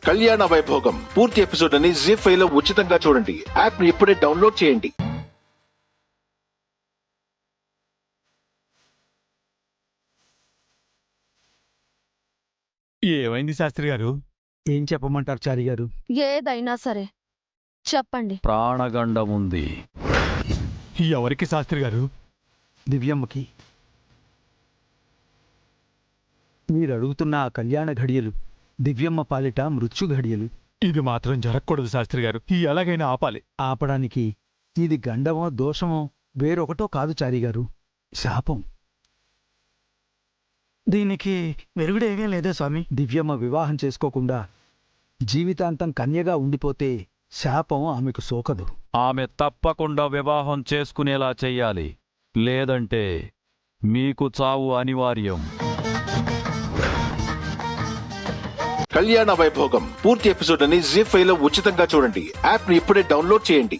కళ్యాణ వైభోగం పూర్తి ఎపిసోడ్ అని జీ5 లో ఉచితంగా చూడండి. యాప్ ని ఇప్పుడే డౌన్లోడ్ చేయండి. ఏమైంది శాస్త్రి గారు? ఏం చెప్పమంటారు చారి గారు? ఏదైనా సరే చెప్పండి. ప్రాణగండం ఉంది. ఎవరికి శాస్త్రి గారు? దివ్యమ్మకి. మీరు అడుగుతున్న ఆ కళ్యాణ ఘడియలు దివ్యమ్మ పాలిట మృత్యు ఘడియలు. ఇది మాత్రం జరగకూడదు శాస్త్రి గారు. ఎలాగైనా ఆపాలి. ఆపడానికి ఇది గండమో దోషమో వేరొకటో కాదు చారి గారు, శాపం. దీనికి వెరుగుడేమీ లేదే స్వామి. దివ్యమ్మ వివాహం చేసుకోకుండా జీవితాంతం కన్యగా ఉండిపోతే శాపం ఆమెకు సోకదు. ఆమె తప్పకుండా వివాహం చేసుకునేలా చెయ్యాలి. లేదంటే మీకు చావు అనివార్యం. కళ్యాణ వైభోగం పూర్తి ఎపిసోడ్ అని జీ5 లో ఉచితంగా చూడండి. యాప్ ని ఇప్పుడే డౌన్లోడ్ చేయండి.